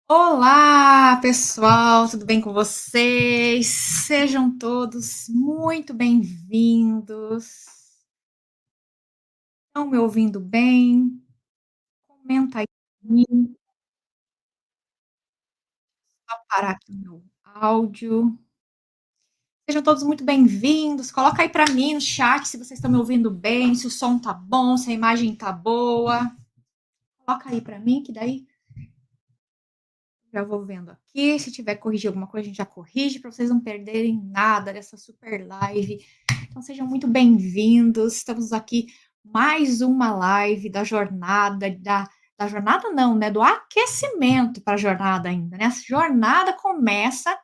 Olá, pessoal, tudo bem com vocês? Sejam todos muito bem-vindos. Estão me ouvindo bem? Comenta aí pra mim, só parar aqui o meu áudio. Sejam todos muito bem-vindos. Coloca aí para mim no chat se vocês estão me ouvindo bem, se o som tá bom, se a imagem tá boa. Coloca aí para mim que daí já vou vendo aqui. Se tiver que corrigir alguma coisa, a gente já corrige para vocês não perderem nada dessa super live. Então sejam muito bem-vindos. Estamos aqui mais uma live da jornada da jornada não, né, do aquecimento para a jornada ainda, né. Essa jornada começa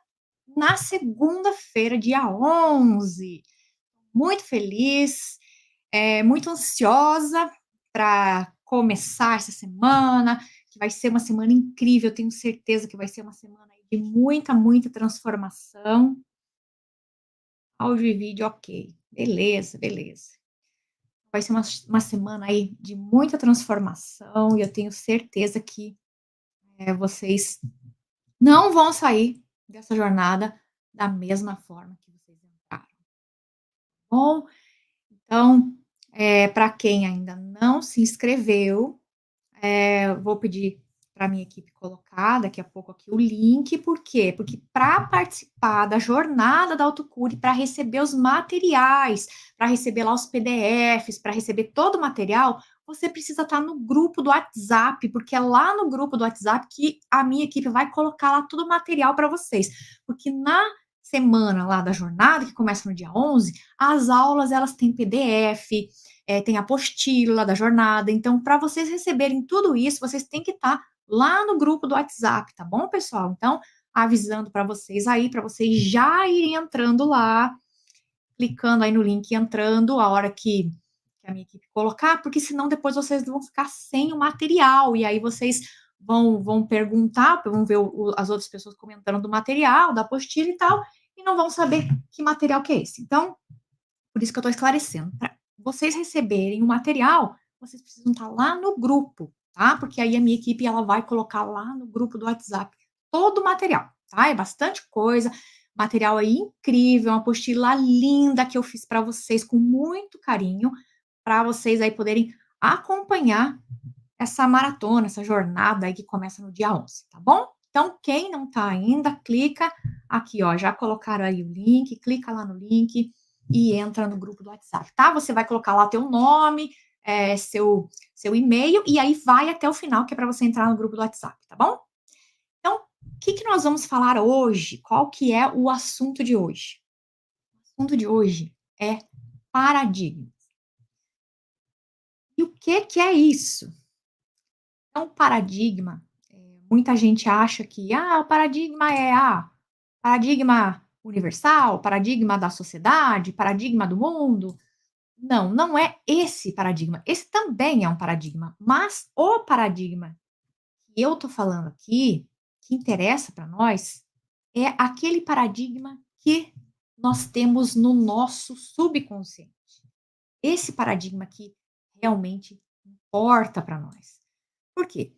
na segunda-feira, dia 11. Muito feliz, muito ansiosa para começar essa semana, que vai ser uma semana incrível, eu tenho certeza que vai ser uma semana aí de muita, muita transformação. Áudio e vídeo, ok. Beleza, beleza. Vai ser uma semana aí de muita transformação e eu tenho certeza que, vocês não vão sair dessa jornada da mesma forma que vocês entraram, tá bom? Então, pra quem ainda não se inscreveu, vou pedir para minha equipe colocar daqui a pouco aqui o link, por quê? Porque para participar da jornada da autocure, para receber os materiais, para receber lá os PDFs, para receber todo o material, você precisa estar no grupo do WhatsApp, porque é lá no grupo do WhatsApp que a minha equipe vai colocar lá todo o material para vocês. Porque na semana lá da jornada, que começa no dia 11, as aulas elas têm PDF, tem a apostila da jornada. Então, para vocês receberem tudo isso, vocês têm que estar lá no grupo do WhatsApp, tá bom, pessoal? Então, avisando para vocês aí, para vocês já irem entrando lá, clicando aí no link e entrando a hora que a minha equipe colocar, porque senão depois vocês vão ficar sem o material, e aí vocês vão perguntar, vão ver as outras pessoas comentando do material, da apostila e tal, e não vão saber que material que é esse. Então, por isso que eu estou esclarecendo. Para vocês receberem o material, vocês precisam estar lá no grupo, tá? Porque aí a minha equipe ela vai colocar lá no grupo do WhatsApp todo o material, tá? É bastante coisa, material aí incrível, uma apostila linda que eu fiz para vocês com muito carinho, para vocês aí poderem acompanhar essa maratona, essa jornada aí que começa no dia 11, tá bom? Então, quem não tá ainda, clica aqui, ó, já colocaram aí o link, clica lá no link e entra no grupo do WhatsApp, tá? Você vai colocar lá teu nome, seu e-mail e aí vai até o final, que é para você entrar no grupo do WhatsApp, tá bom? Então, o que que nós vamos falar hoje? Qual que é o assunto de hoje? O assunto de hoje é paradigma. E o que que é isso? Então, paradigma, muita gente acha que, o paradigma é, paradigma universal, paradigma da sociedade, paradigma do mundo. Não, não é esse paradigma. Esse também é um paradigma, mas o paradigma que eu tô falando aqui, que interessa para nós, é aquele paradigma que nós temos no nosso subconsciente. Esse paradigma que realmente importa para nós. Por quê?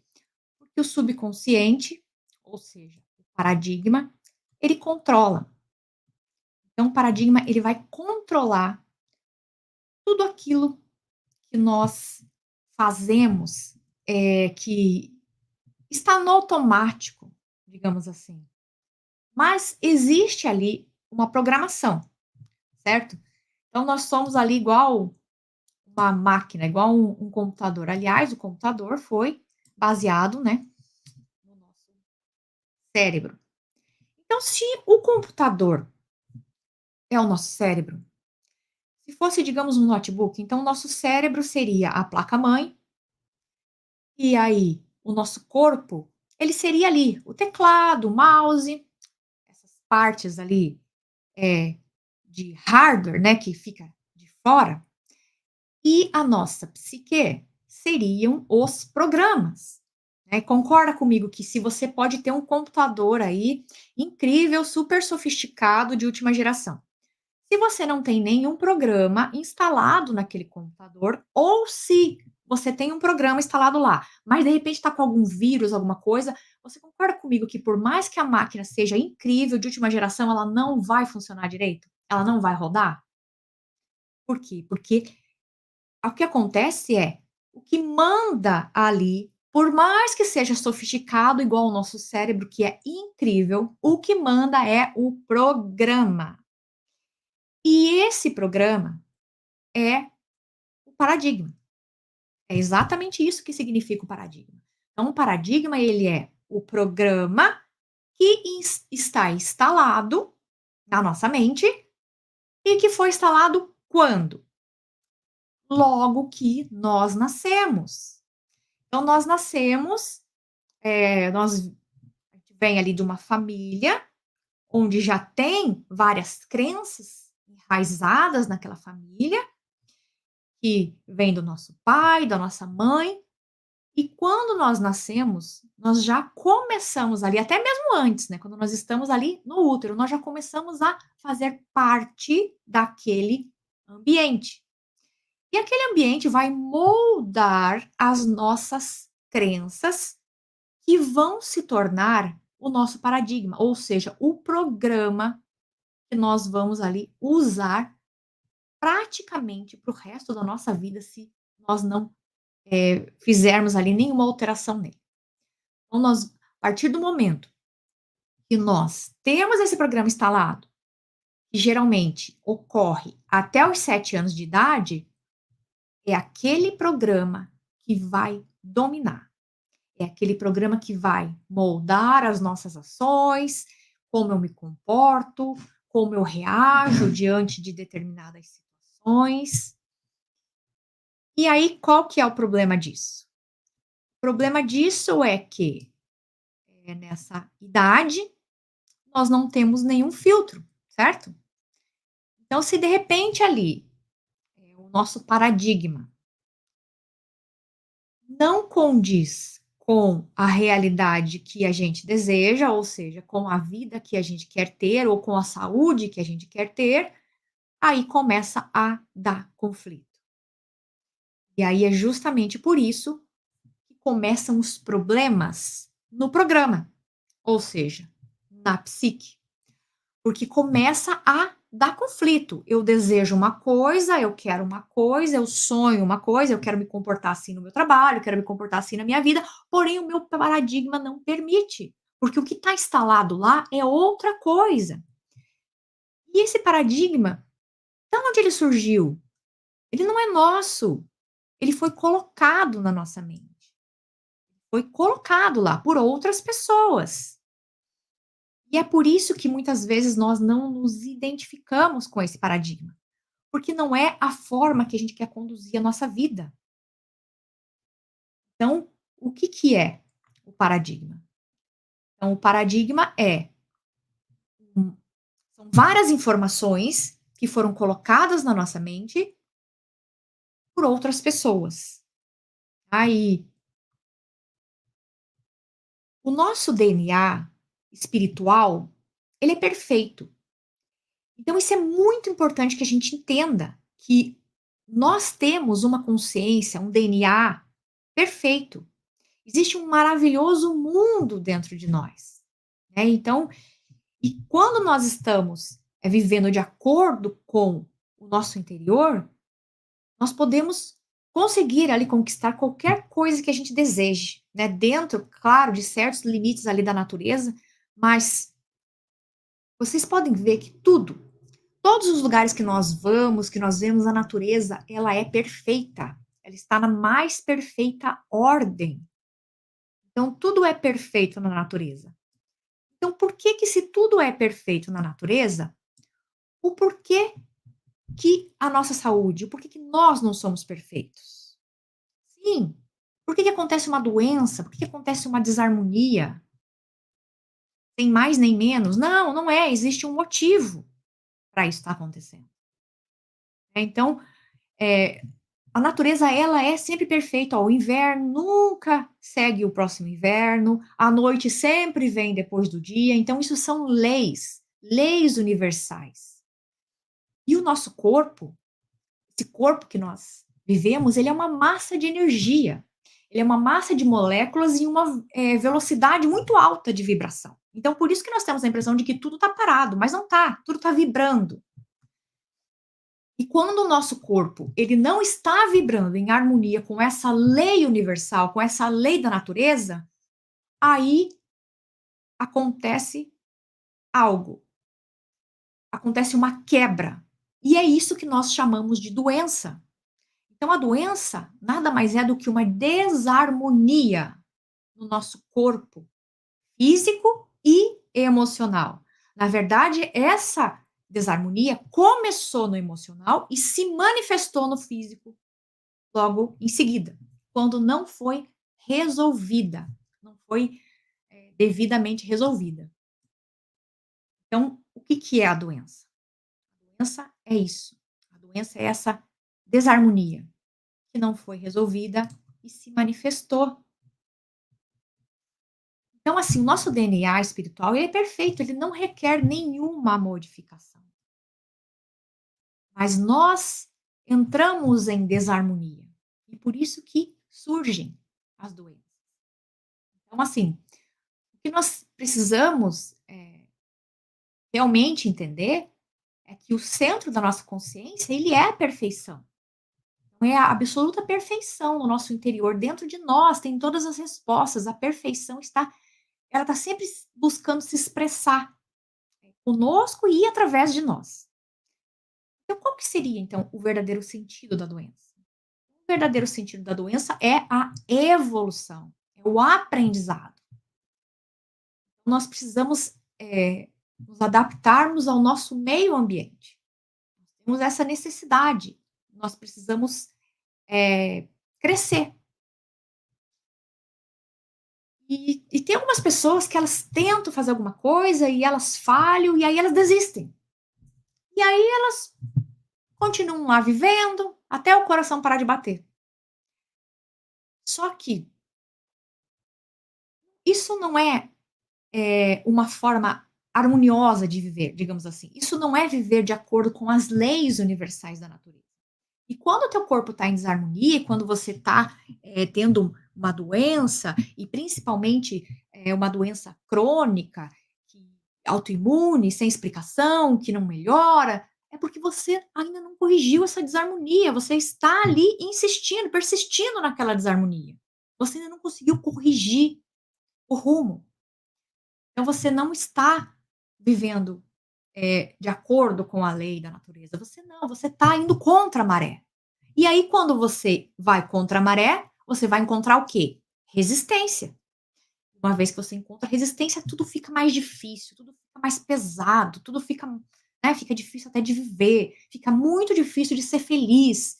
Porque o subconsciente, ou seja, o paradigma, ele controla. Então, o paradigma ele vai controlar tudo aquilo que nós fazemos, que está no automático, digamos assim. Mas existe ali uma programação, certo? Então, nós somos ali igual uma máquina, igual um computador. Aliás, o computador foi baseado, né, no nosso cérebro. Então, se o computador é o nosso cérebro, se fosse, digamos, um notebook, então o nosso cérebro seria a placa-mãe, e aí o nosso corpo, ele seria ali o teclado, o mouse, essas partes ali, de hardware, né, que fica de fora, e a nossa psique seriam os programas, né. Concorda comigo que se você pode ter um computador aí incrível, super sofisticado, de última geração. Se você não tem nenhum programa instalado naquele computador, ou se você tem um programa instalado lá, mas de repente está com algum vírus, alguma coisa, você concorda comigo que por mais que a máquina seja incrível, de última geração, ela não vai funcionar direito? Ela não vai rodar? Por quê? Porque o que acontece é, o que manda ali, por mais que seja sofisticado igual o nosso cérebro, que é incrível, o que manda é o programa. E esse programa é o paradigma. É exatamente isso que significa o paradigma. Então, o paradigma, ele é o programa que está instalado na nossa mente e que foi instalado quando? Logo que nós nascemos. Então, nós nascemos, nós a gente vem ali de uma família onde já tem várias crenças enraizadas naquela família, que vem do nosso pai, da nossa mãe. E quando nós nascemos, nós já começamos ali, até mesmo antes, né, quando nós estamos ali no útero, nós já começamos a fazer parte daquele ambiente. E aquele ambiente vai moldar as nossas crenças, que vão se tornar o nosso paradigma, ou seja, o programa que nós vamos ali usar praticamente para o resto da nossa vida, se nós não, fizermos ali nenhuma alteração nele. Então nós, a partir do momento que nós temos esse programa instalado, que geralmente ocorre até os 7 anos de idade, é aquele programa que vai dominar. É aquele programa que vai moldar as nossas ações, como eu me comporto, como eu reajo diante de determinadas situações. E aí, qual que é o problema disso? O problema disso é que, nessa idade, nós não temos nenhum filtro, certo? Então, se de repente ali, o nosso paradigma não condiz com a realidade que a gente deseja, ou seja, com a vida que a gente quer ter ou com a saúde que a gente quer ter, aí começa a dar conflito. E aí é justamente por isso que começam os problemas no programa, ou seja, na psique. Porque começa a dar conflito. Eu desejo uma coisa, eu quero uma coisa, eu sonho uma coisa, eu quero me comportar assim no meu trabalho, eu quero me comportar assim na minha vida, porém o meu paradigma não permite, porque o que está instalado lá é outra coisa. E esse paradigma, de onde ele surgiu? Ele não é nosso, ele foi colocado na nossa mente, foi colocado lá por outras pessoas. E é por isso que muitas vezes nós não nos identificamos com esse paradigma. Porque não é a forma que a gente quer conduzir a nossa vida. Então, o que que é o paradigma? Então, o paradigma um são várias informações que foram colocadas na nossa mente por outras pessoas. Aí, o nosso DNA espiritual, ele é perfeito. Então isso é muito importante que a gente entenda que nós temos uma consciência, um DNA perfeito. Existe um maravilhoso mundo dentro de nós, né, então, e quando nós estamos, vivendo de acordo com o nosso interior, nós podemos conseguir ali conquistar qualquer coisa que a gente deseje, né, dentro, claro, de certos limites ali da natureza, mas vocês podem ver que todos os lugares que nós vamos, que nós vemos a natureza, ela é perfeita, ela está na mais perfeita ordem. Então tudo é perfeito na natureza. Então, por que que se tudo é perfeito na natureza, o porquê que a nossa saúde, o porquê que nós não somos perfeitos? Sim, por que que acontece uma doença, por que que acontece uma desarmonia? Sem mais nem menos? Não, não é, existe um motivo para isso estar acontecendo. Então, eh, a natureza ela é sempre perfeita, ó, o inverno nunca segue o próximo inverno, a noite sempre vem depois do dia, então isso são leis, leis universais. E o nosso corpo, esse corpo que nós vivemos, ele é uma massa de energia. Ele é uma massa de moléculas em uma, velocidade muito alta de vibração. Então, por isso que nós temos a impressão de que tudo está parado, mas não está, tudo está vibrando. E quando o nosso corpo, ele não está vibrando em harmonia com essa lei universal, com essa lei da natureza, aí acontece algo, acontece uma quebra. E é isso que nós chamamos de doença. Então, a doença nada mais é do que uma desarmonia no nosso corpo físico e emocional. Na verdade, essa desarmonia começou no emocional e se manifestou no físico logo em seguida, quando não foi resolvida, não foi, devidamente resolvida. Então, o que que é a doença? A doença é isso, a doença é essa desarmonia que não foi resolvida e se manifestou. Então, assim, o nosso DNA espiritual, ele é perfeito, ele não requer nenhuma modificação. Mas nós entramos em desarmonia, e por isso que surgem as doenças. Então, assim, o que nós precisamos, realmente entender é que o centro da nossa consciência, ele é a perfeição. Então, é a absoluta perfeição no nosso interior, dentro de nós tem todas as respostas, a perfeição está sempre buscando se expressar conosco e através de nós. Então, qual que seria, então, o verdadeiro sentido da doença? O verdadeiro sentido da doença é a evolução, é o aprendizado. Nós precisamos, nos adaptarmos ao nosso meio ambiente. Temos essa necessidade. Nós precisamos, crescer. E tem algumas pessoas que elas tentam fazer alguma coisa e elas falham, e aí elas desistem. E aí elas continuam lá vivendo até o coração parar de bater. Só que isso não é, uma forma harmoniosa de viver, digamos assim. Isso não é viver de acordo com as leis universais da natureza. E quando o teu corpo está em desarmonia, quando você está, tendo uma doença, e principalmente, uma doença crônica, que autoimune, sem explicação, que não melhora, é porque você ainda não corrigiu essa desarmonia, você está ali insistindo, persistindo naquela desarmonia. Você ainda não conseguiu corrigir o rumo. Então você não está vivendo, de acordo com a lei da natureza, você está indo contra a maré. E aí quando você vai contra a maré, você vai encontrar o quê? Resistência. Uma vez que você encontra resistência, tudo fica mais difícil, tudo fica mais pesado, tudo fica, né, fica difícil até de viver, fica muito difícil de ser feliz.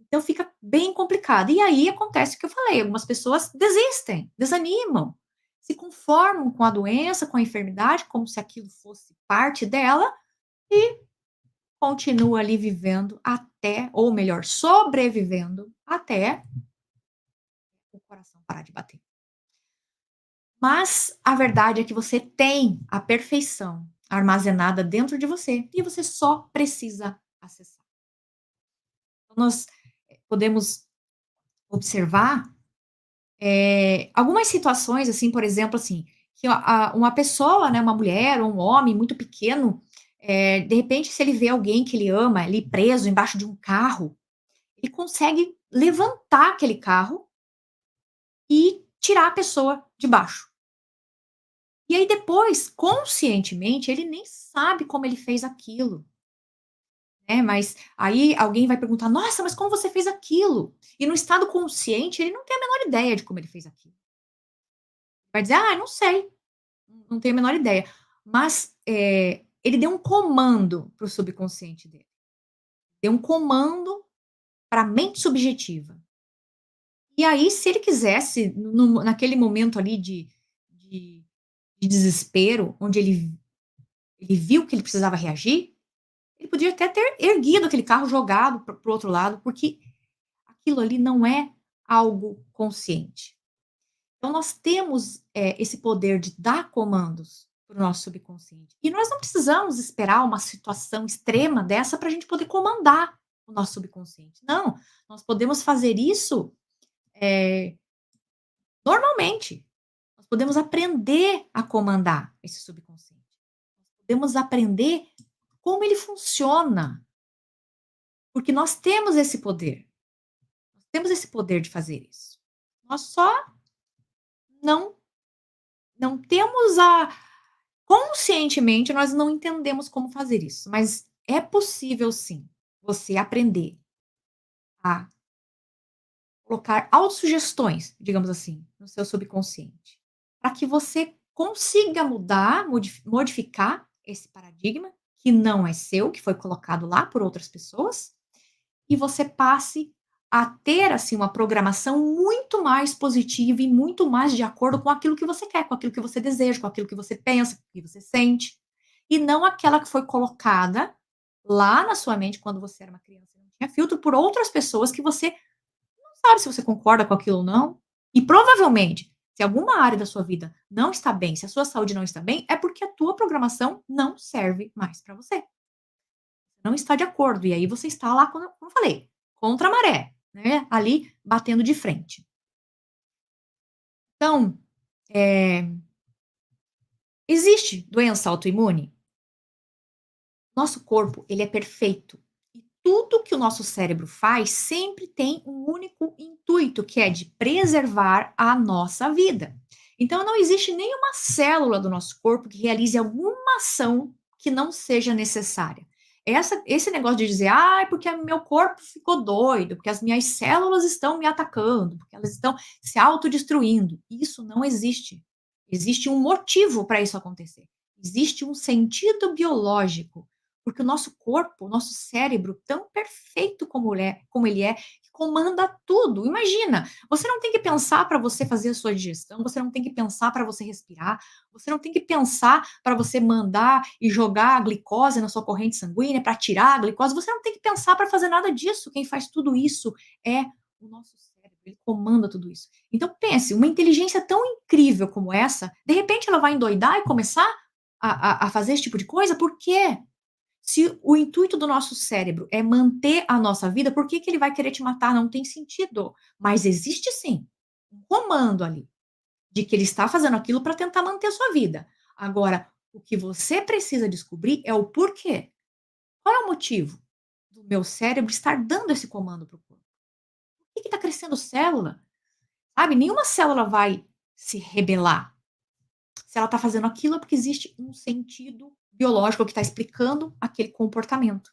Então fica bem complicado. E aí acontece o que eu falei, algumas pessoas desistem, desanimam, se conformam com a doença, com a enfermidade, como se aquilo fosse parte dela, e continua ali vivendo até, ou melhor, sobrevivendo até o coração parar de bater. Mas a verdade é que você tem a perfeição armazenada dentro de você e você só precisa acessar. Então nós, podemos observar, algumas situações, assim, por exemplo, assim, que uma pessoa, né, uma mulher ou um homem muito pequeno, de repente, se ele vê alguém que ele ama ali preso embaixo de um carro, ele consegue levantar aquele carro e tirar a pessoa de baixo. E aí depois, conscientemente, ele nem sabe como ele fez aquilo, né, mas aí alguém vai perguntar: "Nossa, mas como você fez aquilo?". E no estado consciente, ele não tem a menor ideia de como ele fez aquilo. Vai dizer: "Ah, não sei, não tenho a menor ideia". Mas, ele deu um comando para o subconsciente dele, deu um comando para a mente subjetiva. E aí, se ele quisesse, naquele momento ali de de desespero, onde ele viu que ele precisava reagir, ele podia até ter erguido aquele carro, jogado para o outro lado, porque aquilo ali não é algo consciente. Então nós temos, esse poder de dar comandos para o nosso subconsciente. E nós não precisamos esperar uma situação extrema dessa para a gente poder comandar. o nosso subconsciente. Não, nós podemos fazer isso, eh, normalmente. Nós podemos aprender a comandar esse subconsciente. Podemos aprender como ele funciona, porque nós temos esse poder. Nós temos esse poder de fazer isso. Nós só não não temos a conscientemente, nós não entendemos como fazer isso, mas é possível sim, você aprender a colocar autossugestões, digamos assim, no seu subconsciente, para que você consiga mudar, modificar esse paradigma que não é seu, que foi colocado lá por outras pessoas, e você passe a ter, assim, uma programação muito mais positiva e muito mais de acordo com aquilo que você quer, com aquilo que você deseja, com aquilo que você pensa, com o que você sente, e não aquela que foi colocada lá na sua mente quando você era uma criança, não tinha filtro, por outras pessoas que você sabe se você concorda com aquilo ou não. E provavelmente, se alguma área da sua vida não está bem, se a sua saúde não está bem, é porque a tua programação não serve mais para você. Não está de acordo. E aí você está lá, como eu falei, contra a maré, né? Ali batendo de frente. Então, eh, existe doença autoimune? Nosso corpo, ele é perfeito. E tudo que o nosso cérebro faz sempre tem um único intuito, que é de preservar a nossa vida. Então não existe nenhuma célula do nosso corpo que realize alguma ação que não seja necessária. Esse negócio de dizer, ah, é porque meu corpo ficou doido, porque as minhas células estão me atacando, porque elas estão se autodestruindo. Isso não existe. Existe um motivo para isso acontecer. Existe um sentido biológico. Porque o nosso corpo, o nosso cérebro, tão perfeito como ele é, que comanda tudo. Imagina, você não tem que pensar para você fazer a sua digestão, você não tem que pensar para você respirar, você não tem que pensar para você mandar e jogar a glicose na sua corrente sanguínea, para tirar a glicose, você não tem que pensar para fazer nada disso. Quem faz tudo isso é o nosso cérebro, ele comanda tudo isso. Então pense, uma inteligência tão incrível como essa, de repente ela vai endoidar e começar a fazer esse tipo de coisa, por quê? Se o intuito do nosso cérebro é manter a nossa vida, por que que ele vai querer te matar? Não tem sentido. Mas existe sim um comando ali, de que ele está fazendo aquilo para tentar manter a sua vida. Agora, o que você precisa descobrir é o porquê. Qual é o motivo do meu cérebro estar dando esse comando para o corpo? Por que está crescendo célula? Sabe? Nenhuma célula vai se rebelar. Se ela está fazendo aquilo, é porque existe um sentido biológico que está explicando aquele comportamento.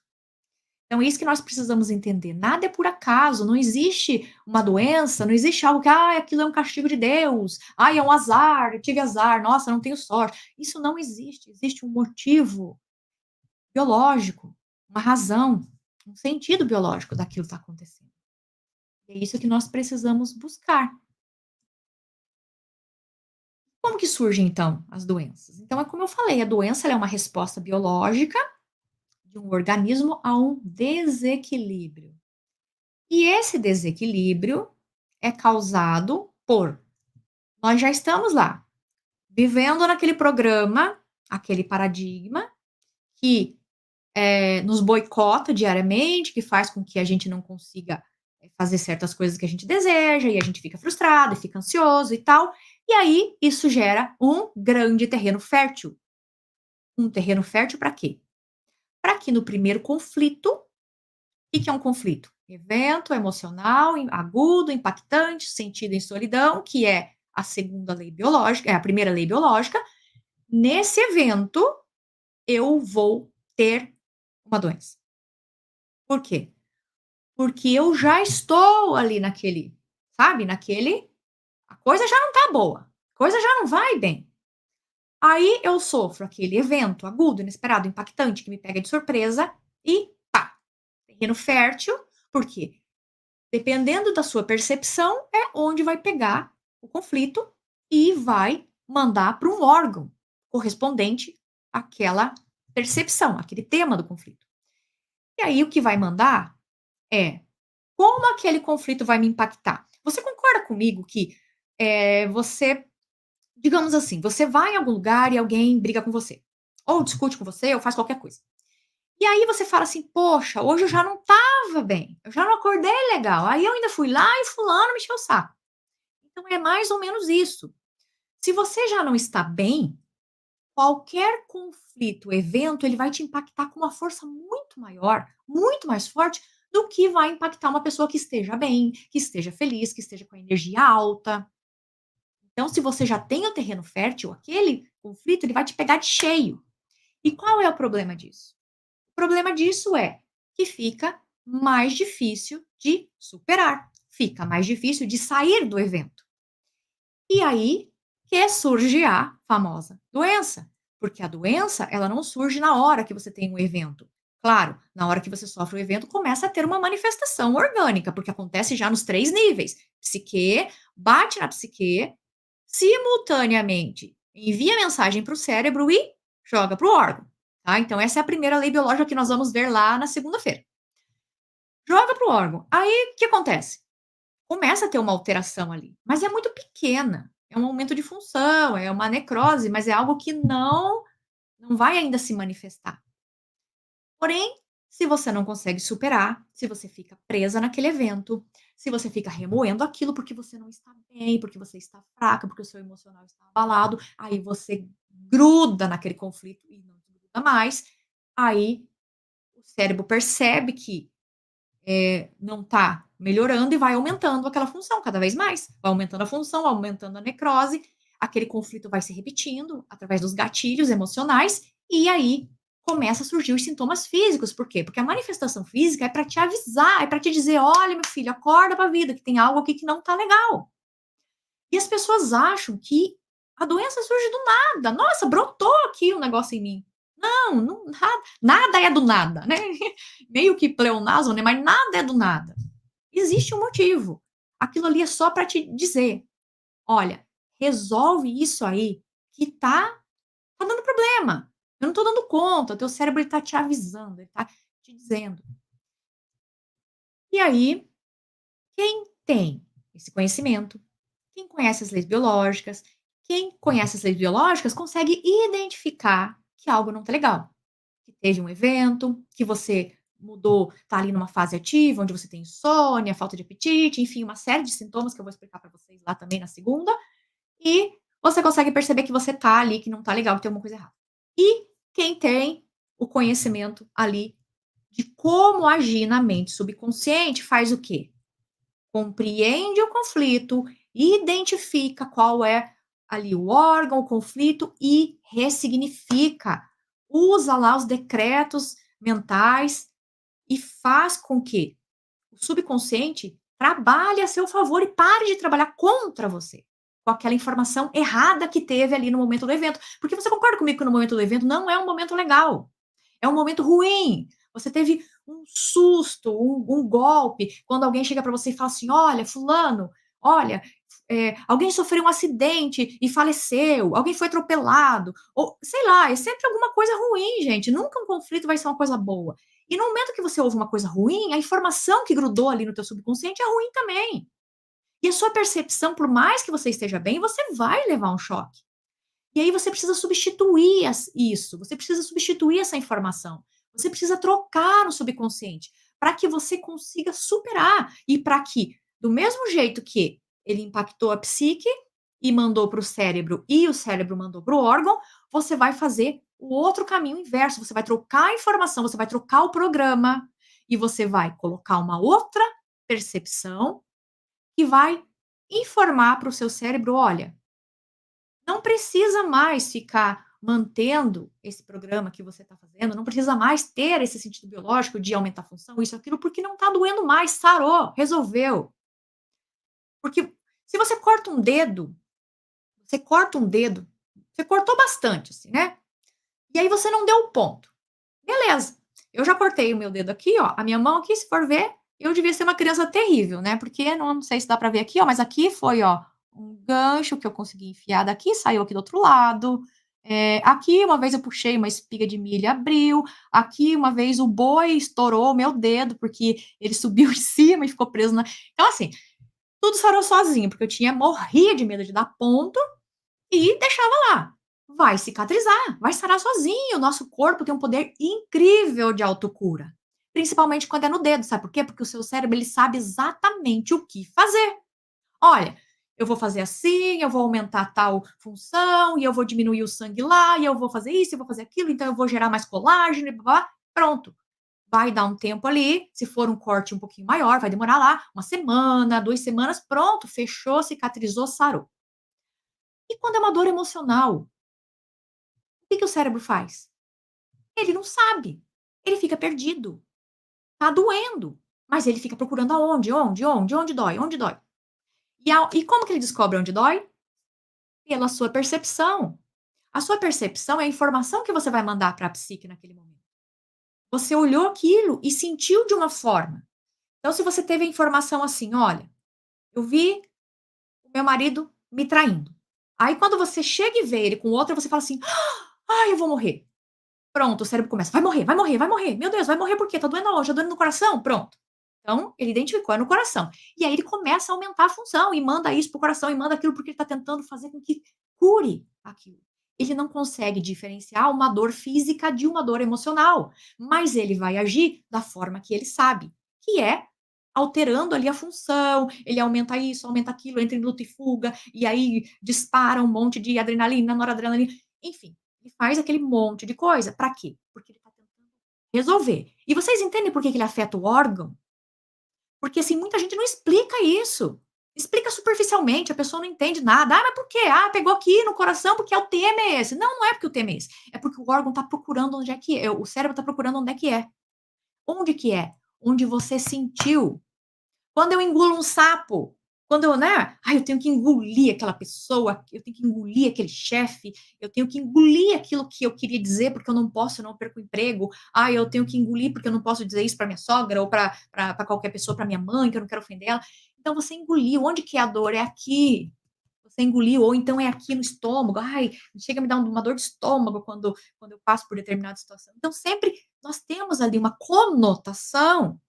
Então, é isso que nós precisamos entender. Nada é por acaso, não existe uma doença, não existe algo que, ah, aquilo é um castigo de Deus, ah, é um azar, eu tive azar, nossa, não tenho sorte. Isso não existe. Existe um motivo biológico, uma razão, um sentido biológico daquilo que está acontecendo. É isso que nós precisamos buscar. Como que surgem, então, as doenças? Então, é como eu falei, a doença ela é uma resposta biológica de um organismo a um desequilíbrio. E esse desequilíbrio é causado por nós já estamos lá, vivendo naquele programa, aquele paradigma que, nos boicota diariamente, que faz com que a gente não consiga, fazer certas coisas que a gente deseja, e a gente fica frustrado, e fica ansioso e tal. E aí, isso gera um grande terreno fértil. Um terreno fértil para quê? Para que no primeiro conflito, o que é um conflito? Evento emocional agudo, impactante, sentido em solidão, que é a segunda lei biológica, é a primeira lei biológica. Nesse evento, eu vou ter uma doença. Por quê? Porque eu já estou ali naquele, sabe, naquele, a coisa já não tá boa, a coisa já não vai bem. Aí eu sofro aquele evento agudo, inesperado, impactante, que me pega de surpresa e pá, terreno fértil, porque dependendo da sua percepção, é onde vai pegar o conflito e vai mandar para um órgão correspondente àquela percepção, aquele tema do conflito. E aí o que vai mandar é como aquele conflito vai me impactar. Você concorda comigo que você, digamos assim, você vai em algum lugar e alguém briga com você, ou discute com você, ou faz qualquer coisa. E aí você fala assim: "Poxa, hoje eu já não estava bem, eu já não acordei legal, aí eu ainda fui lá e fulano me encheu o saco". Então é mais ou menos isso. Se você já não está bem, qualquer conflito, evento, ele vai te impactar com uma força muito maior, muito mais forte, do que vai impactar uma pessoa que esteja bem, que esteja feliz, que esteja com a energia alta. Então, se você já tem o terreno fértil, aquele conflito, ele vai te pegar de cheio. E qual é o problema disso? O problema disso é que fica mais difícil de superar, fica mais difícil de sair do evento. E aí que surge a famosa doença, porque a doença, ela não surge na hora que você tem um evento. Claro, na hora que você sofre o evento, começa a ter uma manifestação orgânica, porque acontece já nos 3 níveis. Psique, bate na psique, simultaneamente envia mensagem para o cérebro e joga para o órgão, tá? Então essa é a primeira lei biológica que nós vamos ver lá na segunda-feira. Joga para o órgão. Aí, o que acontece? Começa a ter uma alteração ali, mas é muito pequena. É um aumento de função, é uma necrose, mas é algo que não vai ainda se manifestar. Porém, se você não consegue superar, se você fica presa naquele evento, se você fica remoendo aquilo porque você não está bem, porque você está fraca, porque o seu emocional está abalado, aí você gruda naquele conflito e não gruda mais. Aí o cérebro percebe que não está melhorando e vai aumentando aquela função cada vez mais. Vai aumentando a função, aumentando a necrose, aquele conflito vai se repetindo através dos gatilhos emocionais, e aí começa a surgir os sintomas físicos. Por quê? Porque a manifestação física é para te avisar, é para te dizer: olha, meu filho, acorda para a vida, que tem algo aqui que não está legal. E as pessoas acham que a doença surge do nada. Nossa, brotou aqui um negócio em mim. Não, nada é do nada, né? Meio que pleonasmo, né? Mas nada é do nada. Existe um motivo. Aquilo ali é só para te dizer: olha, resolve isso aí que tá dando problema. Eu não tô dando conta. O teu cérebro ele tá te avisando, ele tá te dizendo. E aí, quem tem esse conhecimento, quem conhece as leis biológicas, quem conhece as leis biológicas consegue identificar que algo não tá legal. Que teve um evento, que você mudou, tá ali numa fase ativa, onde você tem insônia, falta de apetite, enfim, uma série de sintomas que eu vou explicar para vocês lá também na segunda, e você consegue perceber que você tá ali, que não tá legal, que tem alguma coisa errada. E quem tem o conhecimento ali de como agir na mente subconsciente faz o quê? Compreende o conflito, identifica qual é ali o órgão, o conflito e ressignifica. Usa lá os decretos mentais e faz com que o subconsciente trabalhe a seu favor e pare de trabalhar contra você, com aquela informação errada que teve ali no momento do evento. Porque você concorda comigo que no momento do evento não é um momento legal, é um momento ruim. Você teve um susto, um golpe, quando alguém chega para você e fala assim: olha, fulano, olha, alguém sofreu um acidente e faleceu, alguém foi atropelado, ou sei lá, é sempre alguma coisa ruim, gente. Nunca um conflito vai ser uma coisa boa. E no momento que você ouve uma coisa ruim, a informação que grudou ali no teu subconsciente é ruim também. E a sua percepção, por mais que você esteja bem, você vai levar um choque. E aí você precisa substituir isso, você precisa substituir essa informação. Você precisa trocar no subconsciente para que você consiga superar e para que, do mesmo jeito que ele impactou a psique e mandou para o cérebro e o cérebro mandou para o órgão, você vai fazer o outro caminho inverso. Você vai trocar a informação, você vai trocar o programa e você vai colocar uma outra percepção que vai informar para o seu cérebro: olha, não precisa mais ficar mantendo esse programa que você está fazendo, não precisa mais ter esse sentido biológico de aumentar a função, isso, aquilo, porque não está doendo mais, sarou, resolveu. Porque se você corta um dedo, você corta um dedo, você cortou bastante, assim, né? E aí você não deu o ponto. Beleza. Eu já cortei o meu dedo aqui, ó, a minha mão aqui, se for ver, eu devia ser uma criança terrível, né? Porque não sei se dá pra ver aqui, ó, mas aqui foi, ó, um gancho que eu consegui enfiar daqui, saiu aqui do outro lado. Aqui uma vez eu puxei uma espiga de milho, abriu. Aqui uma vez o boi estourou o meu dedo, porque ele subiu em cima e ficou preso na. Então, assim, tudo sarou sozinho, porque eu morria de medo de dar ponto e deixava lá. vai cicatrizar, vai sarar sozinho. O nosso corpo tem um poder incrível de autocura, principalmente quando é no dedo, sabe por quê? Porque o seu cérebro ele sabe exatamente o que fazer. Olha, eu vou fazer assim, eu vou aumentar tal função, e eu vou diminuir o sangue lá, e eu vou fazer isso, eu vou fazer aquilo, então eu vou gerar mais colágeno e blá, pronto. Vai dar um tempo ali, se for um corte um pouquinho maior, vai demorar lá uma semana, 2 semanas, pronto, fechou, cicatrizou, sarou. E quando é uma dor emocional, o que que o cérebro faz? Ele não sabe, ele fica perdido, tá doendo, mas ele fica procurando aonde, onde dói, onde dói. E como que ele descobre onde dói? Pela sua percepção. A sua percepção é a informação que você vai mandar para a psique naquele momento. Você olhou aquilo e sentiu de uma forma. Então, se você teve a informação assim: "Olha, eu vi o meu marido me traindo". Aí, quando você chega e vê ele com outra, você fala assim: "Ai, eu vou morrer". Pronto, o cérebro começa: "Vai morrer, vai morrer, vai morrer. Meu Deus, vai morrer por quê? Tá doendo aonde? Tá doendo no coração?". Pronto. Então, ele identificou, é no coração. E aí ele começa a aumentar a função e manda isso para o coração e manda aquilo, porque ele está tentando fazer com que cure aquilo. Ele não consegue diferenciar uma dor física de uma dor emocional, mas ele vai agir da forma que ele sabe, que é alterando ali a função, ele aumenta isso, aumenta aquilo, entra em luta e fuga, e aí dispara um monte de adrenalina, noradrenalina, enfim, ele faz aquele monte de coisa. Para quê? Porque ele está tentando resolver. E vocês entendem por que que ele afeta o órgão? Porque, assim, muita gente não explica isso. Explica superficialmente, a pessoa não entende nada. "Ah, mas por quê? Ah, pegou aqui no coração porque o tema é esse". Não, não é porque o tema é esse, é porque o órgão está procurando onde é que é, o cérebro está procurando onde é que é. Onde que é? Onde você sentiu. Quando eu engulo um sapo, quando eu, né, ai, eu tenho que engolir aquela pessoa, eu tenho que engolir aquele chefe, eu tenho que engolir aquilo que eu queria dizer, porque eu não posso, senão eu perco o emprego. Ai, eu tenho que engolir, porque eu não posso dizer isso para minha sogra ou para qualquer pessoa, para minha mãe, que eu não quero ofender ela. Então você engoliu. Onde que é a dor? É aqui. Você engoliu, ou então é aqui no estômago. Ai, chega a me dar uma dor de estômago quando eu passo por determinada situação. Então sempre nós temos ali uma conotação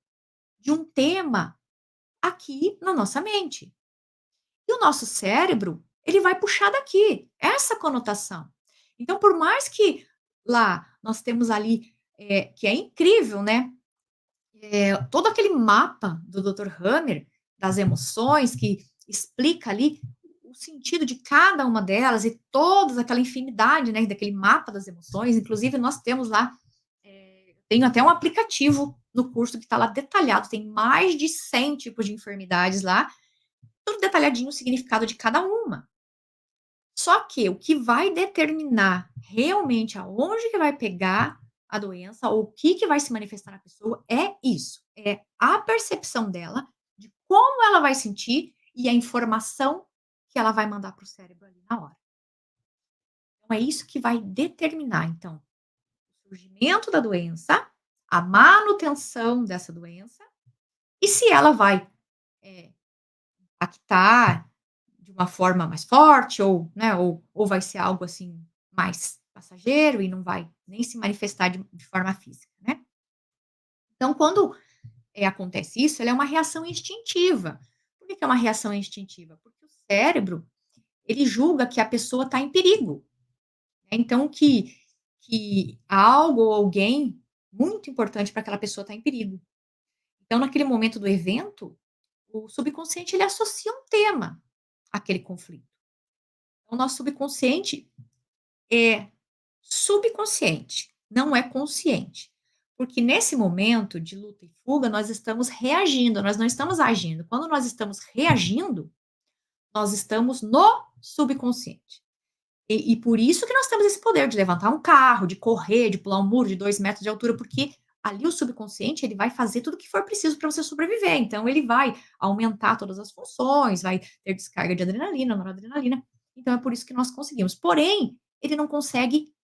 de um tema aqui na nossa mente. E o nosso cérebro, ele vai puxar daqui, essa conotação. Então, por mais que lá nós temos ali, que é incrível, né, todo aquele mapa do Dr. Hammer, das emoções, que explica ali o sentido de cada uma delas e toda aquela infinidade, né, daquele mapa das emoções. Inclusive, nós temos lá, tenho até um aplicativo no curso que está lá detalhado, tem mais de 100 tipos de enfermidades lá, tudo detalhadinho o significado de cada uma. Só que o que vai determinar realmente aonde que vai pegar a doença ou o que que vai se manifestar na pessoa é isso, é a percepção dela de como ela vai sentir e a informação que ela vai mandar para o cérebro ali na hora. Então é isso que vai determinar, então, o surgimento da doença, a manutenção dessa doença e se ela vai, eh, impactar de uma forma mais forte ou, né, ou vai ser algo, assim, mais passageiro e não vai nem se manifestar de forma física, né. Então quando, acontece isso, ela é uma reação instintiva. Por que que é uma reação instintiva? Porque o cérebro, ele julga que a pessoa está em perigo, né, então que algo ou alguém muito importante para aquela pessoa está em perigo. Então naquele momento do evento, o subconsciente ele associa um tema àquele conflito. O nosso subconsciente é subconsciente, não é consciente. Porque nesse momento de luta e fuga, nós estamos reagindo, nós não estamos agindo. Quando nós estamos reagindo, nós estamos no subconsciente. E por isso que nós temos esse poder de levantar um carro, de correr, de pular um muro de 2 metros de altura, porque ali o subconsciente ele vai fazer tudo o que for preciso para você sobreviver. Então ele vai aumentar todas as funções, vai ter descarga de adrenalina, noradrenalina. Então é por isso que nós conseguimos. Porém, ele não consegue,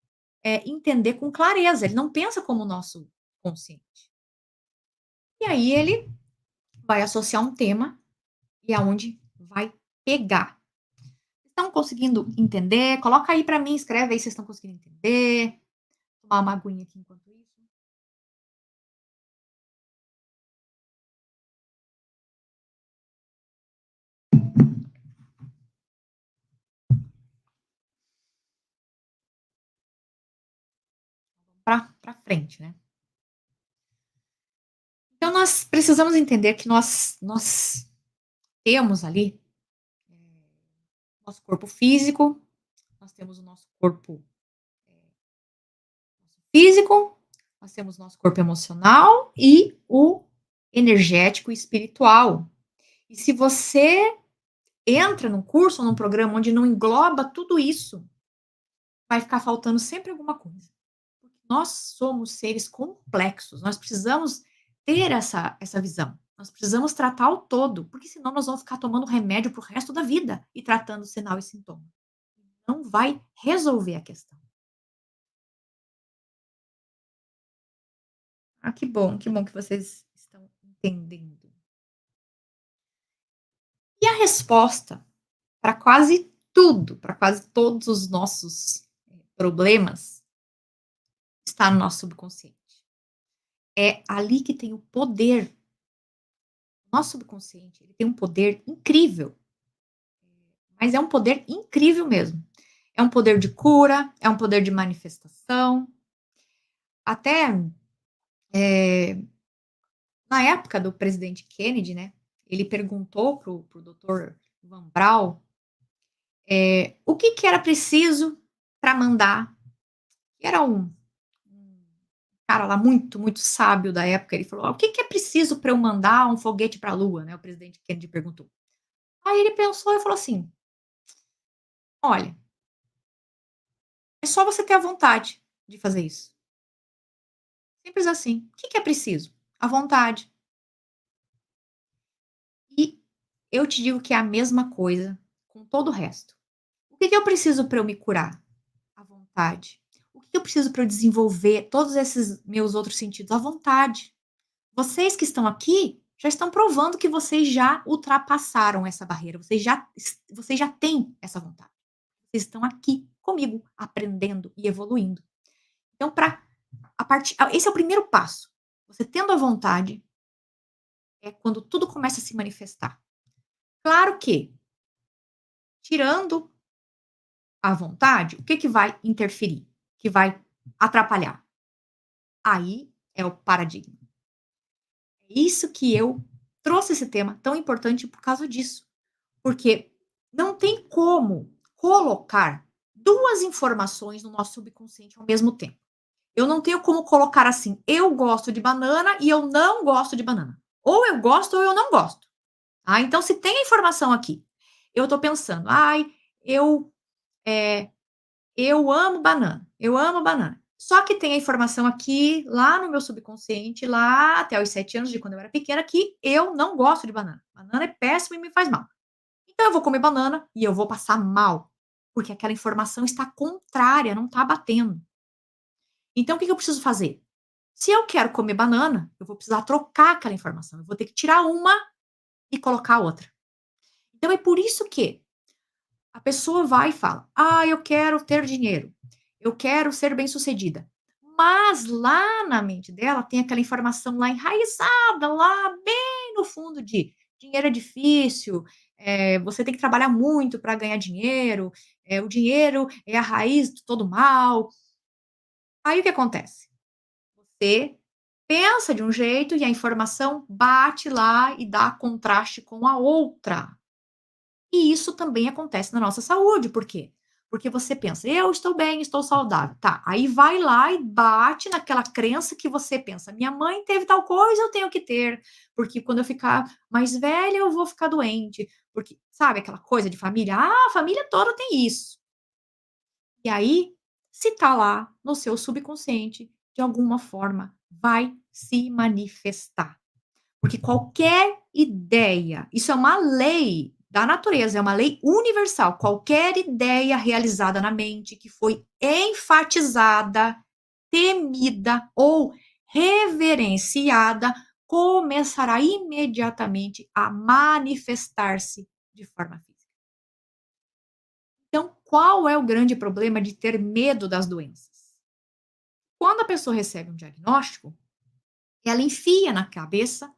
entender com clareza, ele não pensa como o nosso consciente. E aí ele vai associar um tema e aonde vai pegar. Estão conseguindo entender? Coloca aí para mim, escreve aí se vocês estão conseguindo entender. Tomar uma aguinha aqui enquanto isso. para frente, né. Então nós precisamos entender que nós temos ali nosso corpo físico, nós temos o nosso corpo físico, nós temos nosso corpo emocional e o energético e espiritual. E se você entra num curso ou num programa onde não engloba tudo isso, vai ficar faltando sempre alguma coisa. Nós somos seres complexos, nós precisamos ter essa visão. Nós precisamos tratar o todo, porque senão nós vamos ficar tomando remédio para o resto da vida e tratando sinal e sintoma. Não vai resolver a questão. Ah, que bom que vocês estão entendendo. E a resposta para quase tudo, para quase todos os nossos problemas, está no nosso subconsciente. É ali que tem o poder. O nosso subconsciente, ele tem um poder incrível, mas é um poder incrível mesmo. É um poder de cura, é um poder de manifestação. Até, na época do presidente Kennedy, né, ele perguntou para o doutor Van Braun, o que que era preciso para mandar, que era um cara lá muito, muito sábio da época, ele falou: "O que que é preciso para eu mandar um foguete para a lua?", né, o presidente Kennedy perguntou. Aí ele pensou e falou assim: "Olha, é só você ter a vontade de fazer isso. Simples assim. O que que é preciso? A vontade". E eu te digo que é a mesma coisa com todo o resto. O que que eu preciso para eu me curar? A vontade. O que que eu preciso para eu desenvolver todos esses meus outros sentidos? A vontade. Vocês que estão aqui já estão provando que vocês já ultrapassaram essa barreira, vocês já têm essa vontade. Vocês estão aqui comigo, aprendendo e evoluindo. Então, esse é o primeiro passo. Você tendo a vontade, é quando tudo começa a se manifestar. Claro que, tirando a vontade, o que que vai interferir? Que vai atrapalhar? Aí é o paradigma. É isso que eu trouxe esse tema tão importante por causa disso. Porque não tem como colocar 2 informações no nosso subconsciente ao mesmo tempo. Eu não tenho como colocar assim: "Eu gosto de banana e eu não gosto de banana". Ou eu gosto ou eu não gosto. Ah, então se tem a informação aqui, eu tô pensando: "Ai, eu, eh, eu amo banana, eu amo banana". Só que tem a informação aqui, lá no meu subconsciente, lá até os 7 anos de quando eu era pequena, que eu não gosto de banana. Banana é péssimo e me faz mal. Então eu vou comer banana e eu vou passar mal, porque aquela informação está contrária, não está batendo. Então o que que eu preciso fazer? Se eu quero comer banana, eu vou precisar trocar aquela informação, eu vou ter que tirar uma e colocar outra. Então é por isso que a pessoa vai e fala: "Ah, eu quero ter dinheiro, eu quero ser bem-sucedida". Mas lá na mente dela tem aquela informação lá enraizada, lá bem no fundo de dinheiro é difícil, você tem que trabalhar muito para ganhar dinheiro, o dinheiro é a raiz de todo mal. Aí o que acontece? Você pensa de um jeito e a informação bate lá e dá contraste com a outra. E isso também acontece na nossa saúde, por quê? Porque você pensa: "Eu estou bem, estou saudável", tá, aí vai lá e bate naquela crença que você pensa: "Minha mãe teve tal coisa, eu tenho que ter, porque quando eu ficar mais velha eu vou ficar doente", porque sabe aquela coisa de família? "Ah, a família toda tem isso". E aí, se tá lá no seu subconsciente, de alguma forma vai se manifestar. Porque qualquer ideia, isso é uma lei da natureza, é uma lei universal. Qualquer ideia realizada na mente que foi enfatizada, temida ou reverenciada, começará imediatamente a manifestar-se de forma física. Então, qual é o grande problema de ter medo das doenças? Quando a pessoa recebe um diagnóstico, ela enfia na cabeça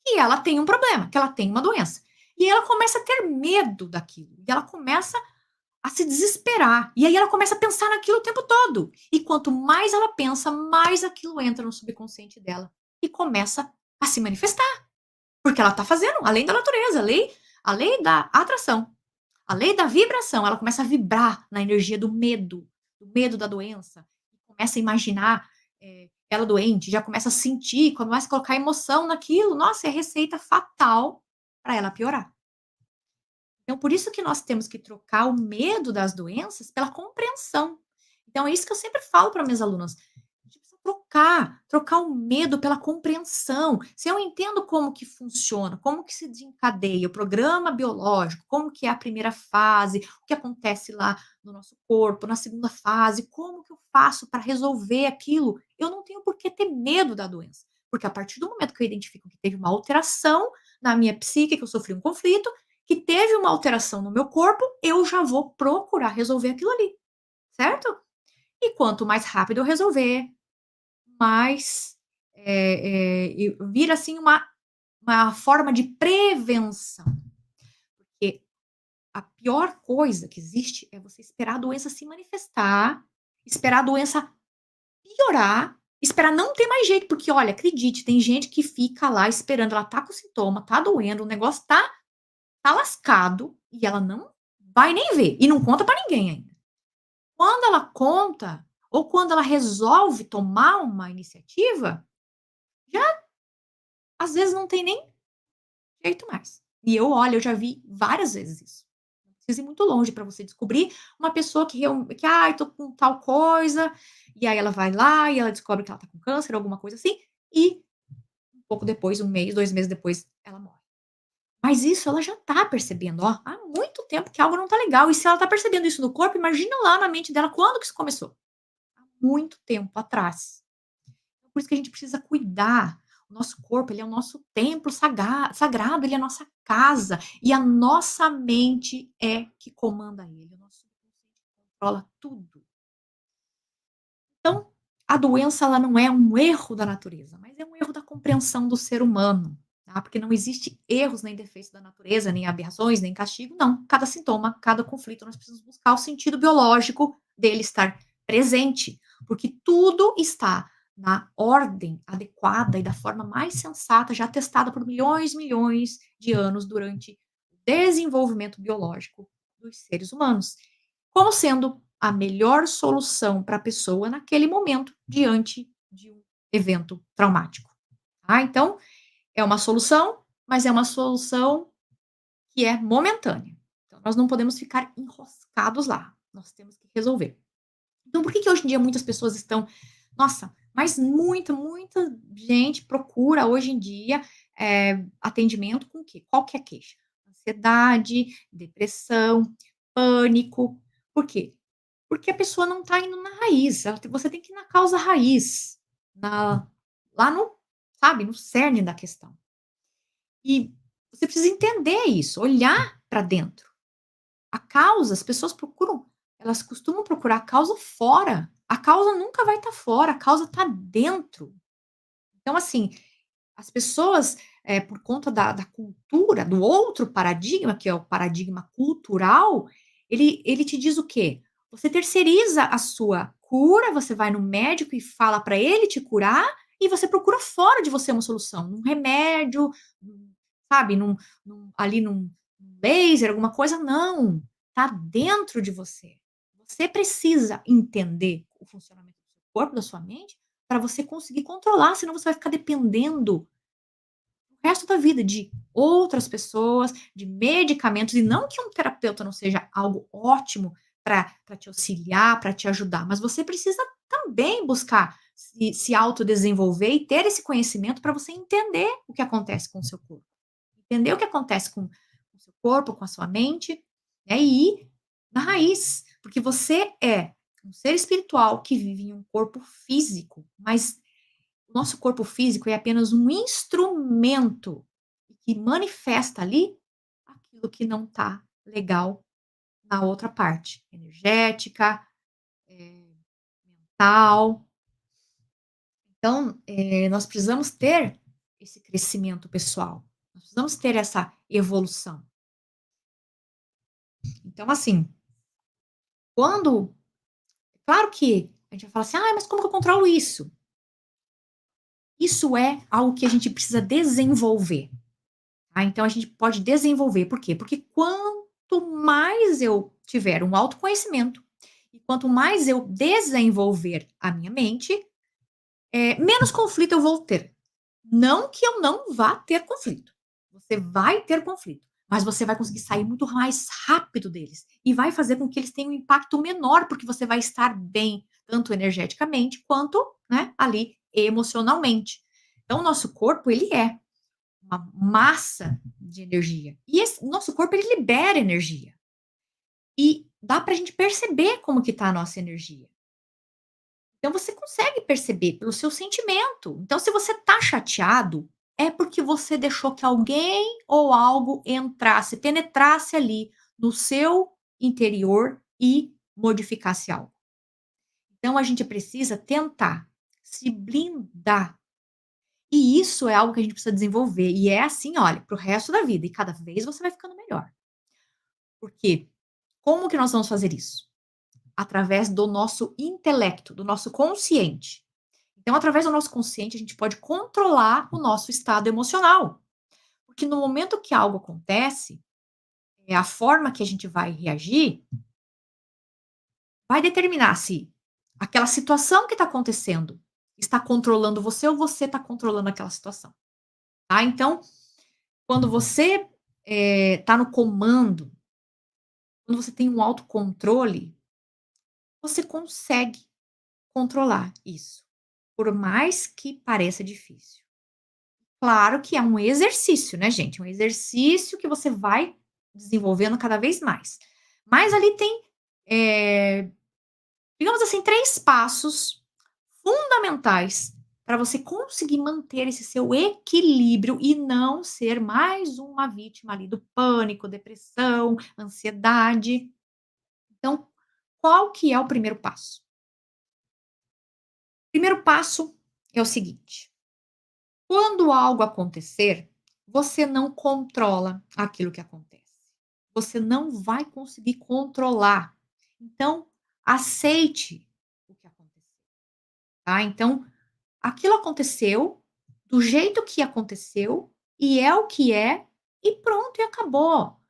que ela tem um problema, que ela tem uma doença. E ela começa a ter medo daquilo. E ela começa a se desesperar. E aí ela começa a pensar naquilo o tempo todo. E quanto mais ela pensa, mais aquilo entra no subconsciente dela e começa a se manifestar. Porque ela está fazendo, além da natureza, a lei da atração, a lei da vibração. Ela começa a vibrar na energia do medo da doença. Começa a imaginar ela doente, já começa a sentir, começa a colocar emoção naquilo. Nossa, é receita fatal para ela piorar. Então, por isso que nós temos que trocar o medo das doenças pela compreensão. Então, é isso que eu sempre falo para minhas alunas. A gente precisa trocar o medo pela compreensão. Se eu entendo como que funciona, como que se desencadeia o programa biológico, como que é a primeira fase, o que acontece lá no nosso corpo, na segunda fase, como que eu faço para resolver aquilo, eu não tenho por que ter medo da doença. Porque a partir do momento que eu identifico que teve uma alteração na minha psique, que eu sofri um conflito, que teve uma alteração no meu corpo, eu já vou procurar resolver aquilo ali, certo? E quanto mais rápido eu resolver, mais, vira assim uma forma de prevenção, porque a pior coisa que existe é você esperar a doença se manifestar, esperar a doença piorar, esperar não ter mais jeito, porque olha, acredite, tem gente que fica lá esperando, ela tá com sintoma, tá doendo, o negócio tá lascado e ela não vai nem ver e não conta pra ninguém ainda. Quando ela conta, ou quando ela resolve tomar uma iniciativa, já às vezes não tem nem jeito mais. E olha, eu já vi várias vezes isso. Não precisa ir muito longe para você descobrir uma pessoa que: "Ai, tô com tal coisa", e aí ela vai lá e ela descobre que ela tá com câncer, alguma coisa assim, e um pouco depois, 1 mês, 2 meses depois, ela morre. Mas isso ela já tá percebendo, ó, há muito tempo que algo não tá legal. E se ela tá percebendo isso no corpo, imagina lá na mente dela quando que isso começou. Há muito tempo atrás. Por isso que a gente precisa cuidar. O nosso corpo, ele é o nosso templo sagrado, ele é a nossa casa. E a nossa mente é que comanda ele. O nosso subconsciente controla tudo. Então, a doença ela não é um erro da natureza, mas é um erro da compreensão do ser humano, tá? Porque não existe erros nem defeitos da natureza, nem aberrações, nem castigo, não. Cada sintoma, cada conflito, nós precisamos buscar o sentido biológico dele estar presente, porque tudo está na ordem adequada e da forma mais sensata, já testada por milhões, milhões de anos durante o desenvolvimento biológico dos seres humanos, como sendo a melhor solução para a pessoa naquele momento, diante de um evento traumático, tá. Então, é uma solução, mas é uma solução que é momentânea. Então nós não podemos ficar enroscados lá, nós temos que resolver. Então por que que hoje em dia muitas pessoas estão nossa, mas muita gente procura hoje em dia, atendimento com o quê? Qual que é a queixa? Ansiedade, depressão, pânico. Por quê? Porque a pessoa não está indo na raiz, você tem que ir na causa raiz, na lá no sabe, no cerne da questão. E você precisa entender isso, olhar para dentro. A causa, as pessoas procuram elas costumam procurar a causa fora, a causa nunca vai estar fora, a causa está dentro. Então assim, as pessoas, por conta da cultura, do outro paradigma, que é o paradigma cultural, ele te diz o quê? Você terceiriza a sua cura, você vai no médico e fala para ele te curar, e você procura fora de você uma solução, num remédio, sabe, num laser, alguma coisa, não, tá dentro de você. Você precisa entender o funcionamento do seu corpo, da sua mente, para você conseguir controlar, senão você vai ficar dependendo o resto da vida de outras pessoas, de medicamentos, e não que um terapeuta não seja algo ótimo para te auxiliar, para te ajudar, mas você precisa também buscar se autodesenvolver e ter esse conhecimento para você entender o que acontece com o seu corpo. Entender o que acontece com o seu corpo, com a sua mente, né, e ir na raiz, porque você é um ser espiritual que vive em um corpo físico, mas o nosso corpo físico é apenas um instrumento que manifesta ali aquilo que não está legal na outra parte, energética, mental. Então, nós precisamos ter esse crescimento pessoal, nós precisamos ter essa evolução. Então, assim, Quando claro que a gente vai falar assim: "Ah, mas como que eu controlo isso?". Isso é algo que a gente precisa desenvolver, tá. Então a gente pode desenvolver, por quê? Porque quanto mais eu tiver um autoconhecimento, e quanto mais eu desenvolver a minha mente, menos conflito eu vou ter. Não que eu não vá ter conflito. Você vai ter conflito, mas você vai conseguir sair muito mais rápido deles e vai fazer com que eles tenham um impacto menor, porque você vai estar bem, tanto energeticamente quanto, né, ali emocionalmente. Então o nosso corpo, ele é uma massa de energia. E esse nosso corpo, ele libera energia. E dá pra gente perceber como que tá a nossa energia. Então você consegue perceber pelo seu sentimento. Então se você tá chateado, é porque você deixou que alguém ou algo entrasse, penetrasse ali no seu interior e modificasse algo. Então a gente precisa tentar se blindar. E isso é algo que a gente precisa desenvolver. E é assim, olha, para o resto da vida. E cada vez você vai ficando melhor. Porque como que nós vamos fazer isso? Através do nosso intelecto, do nosso consciente. Então, através do nosso consciente, a gente pode controlar o nosso estado emocional. Porque no momento que algo acontece, a forma que a gente vai reagir vai determinar se aquela situação que está acontecendo está controlando você ou você está controlando aquela situação. Tá? Então, quando você está no comando, quando você tem um autocontrole, você consegue controlar isso. Por mais que pareça difícil. Claro que é um exercício, né, gente, um exercício que você vai desenvolvendo cada vez mais. Mas ali tem, eh, digamos assim, 3 passos fundamentais para você conseguir manter esse seu equilíbrio e não ser mais uma vítima ali do pânico, depressão, ansiedade. Então, qual que é o primeiro passo? Primeiro passo é o seguinte: quando algo acontecer, você não controla aquilo que acontece. Você não vai conseguir controlar. Então, aceite o que aconteceu, tá? Então, aquilo aconteceu do jeito que aconteceu e é o que é e pronto, e acabou.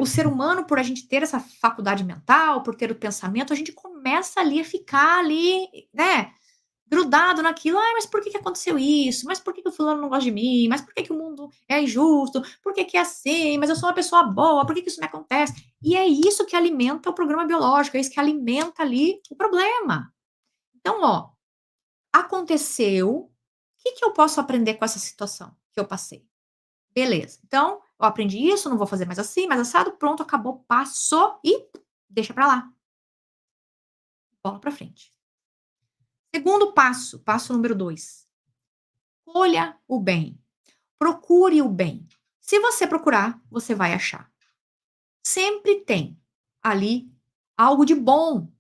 O ser humano, por a gente ter essa faculdade mental, por ter o pensamento, a gente começa ali a ficar ali, né, grudado naquilo, "Ai, mas por que que aconteceu isso? Mas por que que o fulano não gosta de mim? Mas por que que o mundo é injusto? Por que que é assim? Mas eu sou uma pessoa boa, por que que isso me acontece?" E é isso que alimenta o programa biológico, é isso que alimenta ali o problema. Então, ó, aconteceu, o que que eu posso aprender com essa situação que eu passei? Beleza, então eu aprendi isso, não vou fazer mais assim, mais assado, pronto, acabou, passou e deixa pra lá, bola pra frente. Segundo passo, passo número 2, escolha o bem. Procure o bem. Se você procurar, você vai achar. Sempre tem ali algo de bom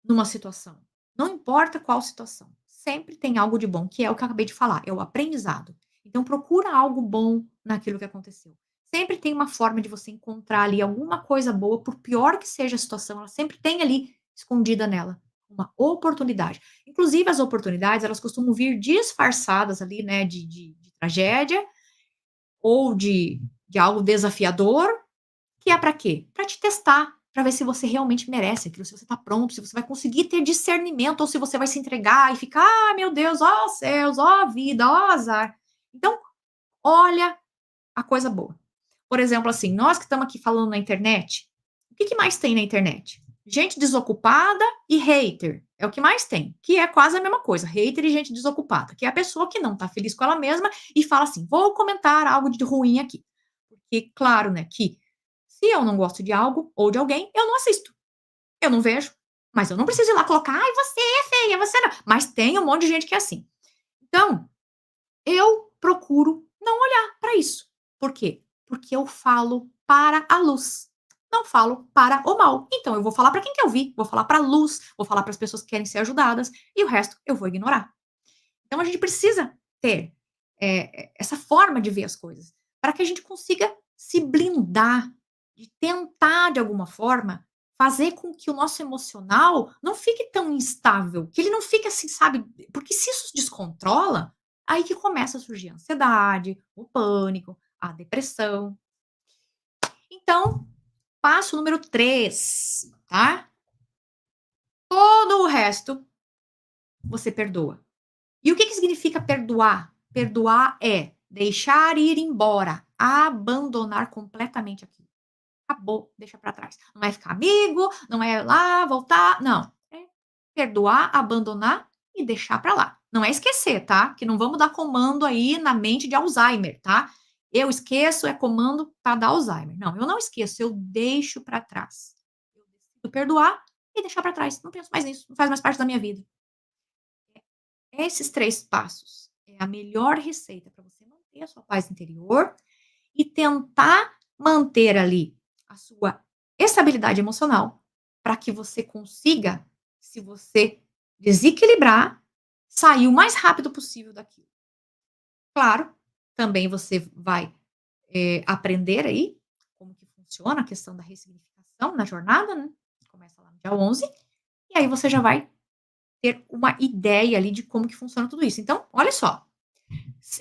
numa situação. Não importa qual situação. Sempre tem algo de bom, que é o que eu acabei de falar, é o aprendizado. Então procura algo bom naquilo que aconteceu. Sempre tem uma forma de você encontrar ali alguma coisa boa, por pior que seja a situação, ela sempre tem ali escondida nela uma oportunidade. Inclusive as oportunidades, elas costumam vir disfarçadas ali, né, de tragédia, ou de algo desafiador, que é para quê? Para te testar, para ver se você realmente merece aquilo, se você está pronto, se você vai conseguir ter discernimento ou se você vai se entregar e ficar: "Ai meu Deus, ó céus, ó vida, ó azar". Então, olha a coisa boa. Por exemplo, assim, nós que estamos aqui falando na internet, o que que mais tem na internet? Gente desocupada e hater, é o que mais tem, que é quase a mesma coisa, hater e gente desocupada, que é a pessoa que não está feliz com ela mesma e fala assim: "Vou comentar algo de ruim aqui". Porque claro, né, que se eu não gosto de algo ou de alguém, eu não assisto, eu não vejo, mas eu não preciso ir lá colocar: "Ai, você é feia, você não", mas tem um monte de gente que é assim. Então, eu procuro não olhar para isso. Por quê? Porque eu falo para a luz, não falo para o mal. Então eu vou falar para quem quer ouvir, vou falar para a luz, vou falar para as pessoas que querem ser ajudadas e o resto eu vou ignorar. Então a gente precisa ter, essa forma de ver as coisas, para que a gente consiga se blindar de tentar de alguma forma fazer com que o nosso emocional não fique tão instável, que ele não fique assim, sabe, porque se isso descontrola, aí que começa a surgir a ansiedade, o pânico, a depressão. Então, passo número 3, tá? Todo o resto você perdoa. E o que que significa perdoar? Perdoar é deixar ir embora, abandonar completamente aquilo. Acabou, deixa pra trás. Não é ficar amigo, não é lá, voltar, não. É perdoar, abandonar e deixar pra lá. Não é esquecer, tá? Que não vamos dar comando aí na mente de Alzheimer, tá? Eu esqueço é comando pra dar Alzheimer. Não, eu não esqueço, eu deixo pra trás. Eu decido perdoar e deixar pra trás. Não penso mais nisso, não faz mais parte da minha vida. Esses 3 passos é a melhor receita para você manter a sua paz interior e tentar manter ali a sua estabilidade emocional, para que você consiga, se você desequilibrar, sair o mais rápido possível daquilo. Claro, também você vai, aprender aí como que funciona a questão da ressignificação na jornada, né, que começa lá no dia 11, e aí você já vai ter uma ideia ali de como que funciona tudo isso. Então, olha só,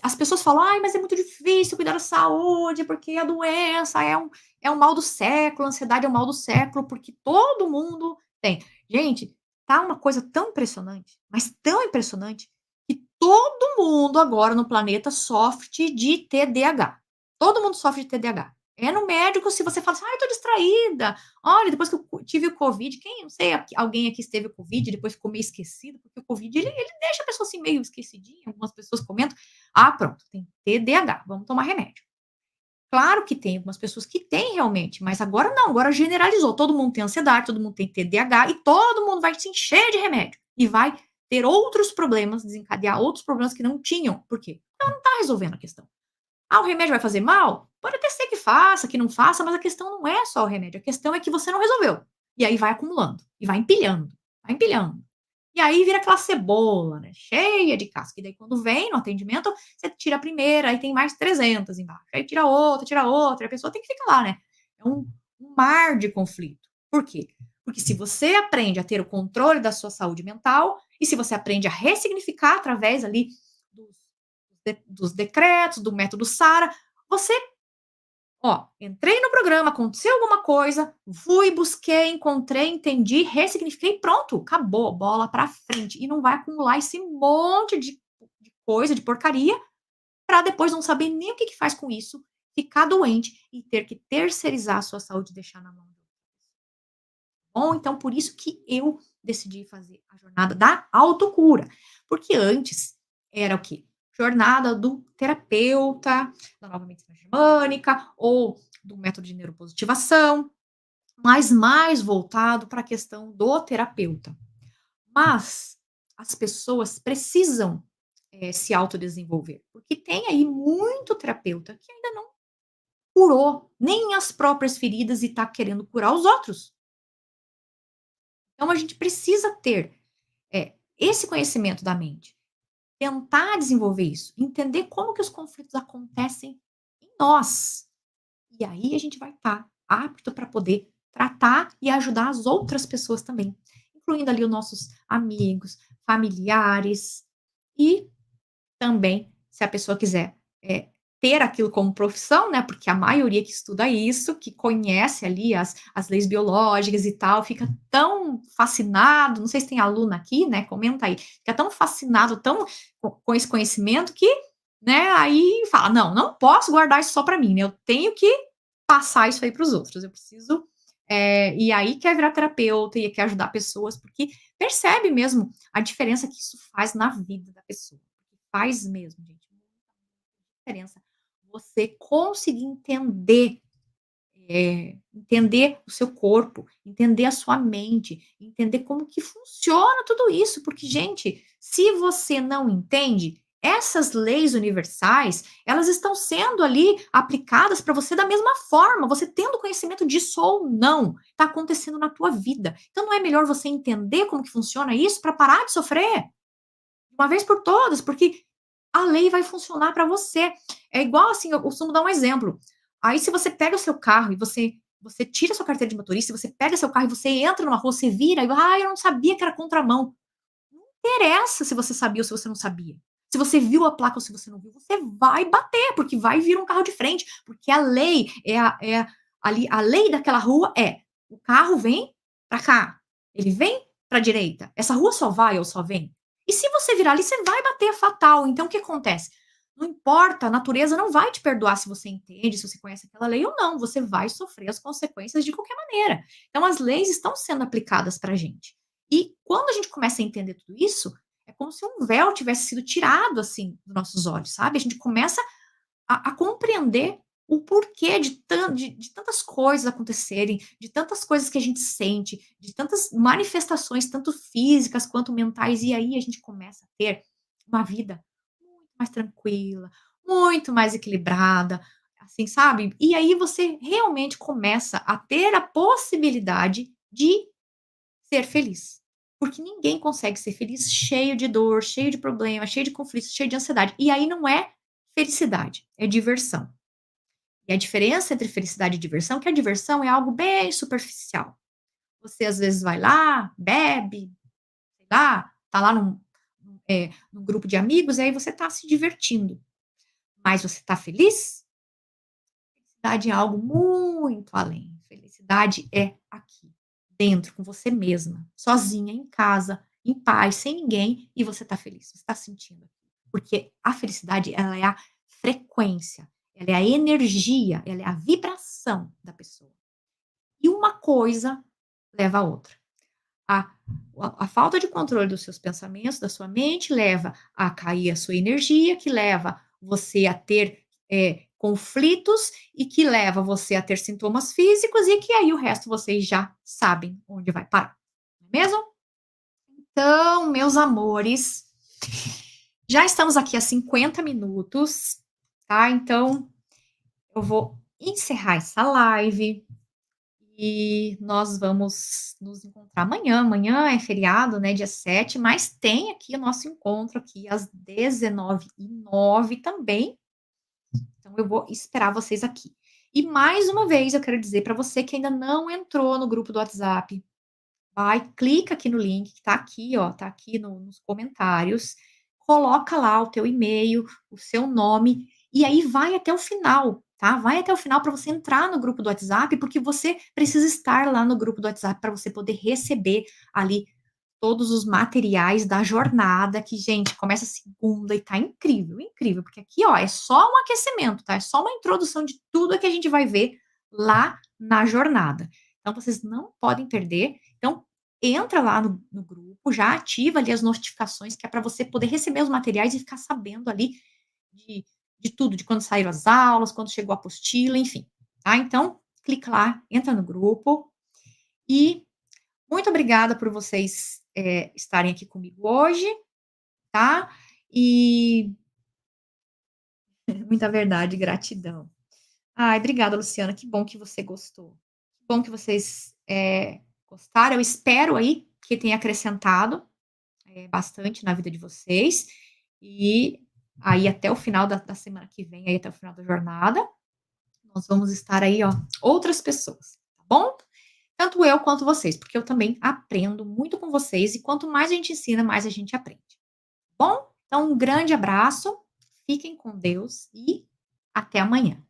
as pessoas falam: "Ai, mas é muito difícil cuidar da saúde, porque a doença é um mal do século, a ansiedade é o mal do século, porque todo mundo tem". Gente, tá uma coisa tão impressionante, mas tão impressionante, que todo mundo agora no planeta sofre de TDAH. Todo mundo sofre de TDAH. É no médico, se você fala assim: "Ai, tô distraída. Olha, depois que eu tive o covid", quem não sei, alguém aqui esteve o covid e depois ficou meio esquecido, porque o covid ele deixa a pessoa, assim, meio esquecidinha, algumas pessoas comentam. Ah, pronto, tem TDAH, vamos tomar remédio. Claro que tem algumas pessoas que têm realmente, mas agora não, agora generalizou. Todo mundo tem ansiedade, todo mundo tem TDAH e todo mundo vai se encher de remédio e vai ter outros problemas, desencadear outros problemas que não tinham. Por quê? Porque não está resolvendo a questão. Ah, o remédio vai fazer mal? Pode até ser que faça, que não faça, mas a questão não é só o remédio, a questão é que você não resolveu. E aí vai acumulando, e vai empilhando, vai empilhando. E aí vira aquela cebola, né, cheia de casca. E daí quando vem no atendimento, você tira a primeira, aí tem mais 300 embaixo. Aí tira outra, e a pessoa tem que ficar lá, né. É um mar de conflito. Por quê? Porque se você aprende a ter o controle da sua saúde mental, e se você aprende a ressignificar através ali dos dos decretos, do método SARA, você ó, entrei no programa, aconteceu alguma coisa, fui, busquei, encontrei, entendi, ressignifiquei, pronto, acabou, bola pra frente. E não vai acumular esse monte de coisa, de porcaria, pra depois não saber nem o que que faz com isso, ficar doente e ter que terceirizar a sua saúde e deixar na mão de outra pessoa. Bom, então por isso que eu decidi fazer a jornada da autocura, porque antes era o quê? Jornada do terapeuta, da nova medicina germânica ou do método de neuropositivação, mas mais voltado para a questão do terapeuta. Mas as pessoas precisam, se autodesenvolver, porque tem aí muito terapeuta que ainda não curou nem as próprias feridas e está querendo curar os outros. Então a gente precisa ter, esse conhecimento da mente, tentar desenvolver isso, entender como que os conflitos acontecem em nós. E aí a gente vai estar apto para poder tratar e ajudar as outras pessoas também, incluindo ali os nossos amigos, familiares e também, se a pessoa quiser, ter aquilo como profissão, né, porque a maioria que estuda isso, que conhece ali as leis biológicas e tal, fica tão fascinado, não sei se tem aluna aqui, né, comenta aí, fica tão fascinado, tão com esse conhecimento que, né, aí fala: "Não, não posso guardar isso só para mim, né, eu tenho que passar isso aí para os outros, eu preciso", e aí quer virar terapeuta e quer ajudar pessoas, porque percebe mesmo a diferença que isso faz na vida da pessoa. Faz mesmo, gente, muita diferença. Você conseguir entender o seu corpo, entender a sua mente, entender como que funciona tudo isso, porque, gente, se você não entende, essas leis universais, elas estão sendo ali aplicadas para você da mesma forma, você tendo conhecimento disso ou não, está acontecendo na tua vida. Então não é melhor você entender como que funciona isso para parar de sofrer? De uma vez por todas, porque a lei vai funcionar para você. É igual assim, eu costumo dar um exemplo. Aí, se você pega o seu carro e você Você tira sua carteira de motorista, você pega seu carro e você entra numa rua, você vira e: "Ah, eu não sabia que era contramão". Interessa se você sabia ou se você não sabia. Se você viu a placa ou se você não viu, você vai bater, porque vai vir um carro de frente, porque a lei ali a lei daquela rua é: o carro vem pra cá, ele vem pra direita, essa rua só vai ou só vem. E se você virar ali, você vai bater, é fatal. Então o que acontece? Não importa, a natureza não vai te perdoar se você entende, se você conhece aquela lei ou não, você vai sofrer as consequências de qualquer maneira. Então as leis estão sendo aplicadas pra gente. E quando a gente começa a entender tudo isso, é como se um véu tivesse sido tirado, assim, dos nossos olhos, sabe. A gente começa a compreender o porquê de tantas coisas acontecerem, de tantas coisas que a gente sente, de tantas manifestações, tanto físicas quanto mentais, e aí a gente começa a ter uma vida muito mais tranquila, muito mais equilibrada, assim, sabe. E aí você realmente começa a ter a possibilidade de ser feliz. Porque ninguém consegue ser feliz cheio de dor, cheio de problema, cheio de conflitos, cheio de ansiedade. E aí não é felicidade, é diversão. E a diferença entre felicidade e diversão é que a diversão é algo bem superficial. Você às vezes vai lá, bebe, sei lá, tá lá num grupo de amigos, e aí você tá se divertindo. Mas você tá feliz? Felicidade é algo muito além. Felicidade é aqui, dentro, com você mesma, sozinha, em casa, em paz, sem ninguém, e você tá feliz, você tá sentindo. Porque a felicidade, ela é a frequência, ela é a energia, ela é a vibração da pessoa. E uma coisa leva a outra. A a falta de controle dos seus pensamentos, da sua mente, leva a cair a sua energia, que leva você a ter, conflitos e que leva você a ter sintomas físicos e que aí o resto vocês já sabem onde vai parar, não é mesmo? Então, meus amores, já estamos aqui há 50 minutos, tá, então eu vou encerrar essa live. E nós vamos nos encontrar amanhã. Amanhã é feriado, né, dia 7, mas tem aqui o nosso encontro aqui às 19h09 também, então eu vou esperar vocês aqui. E mais uma vez eu quero dizer para você que ainda não entrou no grupo do WhatsApp, vai, clica aqui no link que tá aqui, ó, tá aqui nos comentários, coloca lá o teu e-mail, o seu nome, e aí vai até o final, tá? Vai até o final para você entrar no grupo do WhatsApp, porque você precisa estar lá no grupo do WhatsApp para você poder receber ali todos os materiais da jornada, que, gente, começa segunda e tá incrível, incrível, porque aqui, ó, é só um aquecimento, tá? É só uma introdução de tudo que a gente vai ver lá na jornada. Então, vocês não podem perder. Então, entra lá no grupo, já ativa ali as notificações, que é para você poder receber os materiais e ficar sabendo ali de, de tudo, de quando saíram as aulas, quando chegou a apostila, enfim. Tá? Então, clica lá, entra no grupo e muito obrigada por vocês, estarem aqui comigo hoje, tá. E muita verdade, gratidão. Ai, obrigada, Luciana, que bom que você gostou. Que bom que vocês, gostaram. Eu espero aí que tenha acrescentado, bastante na vida de vocês. E aí até o final da semana que vem, aí até o final da jornada, nós vamos estar aí, ó, outras pessoas, tá bom? Tanto eu quanto vocês, porque eu também aprendo muito com vocês e quanto mais a gente ensina, mais a gente aprende, tá bom? Então um grande abraço, fiquem com Deus e até amanhã.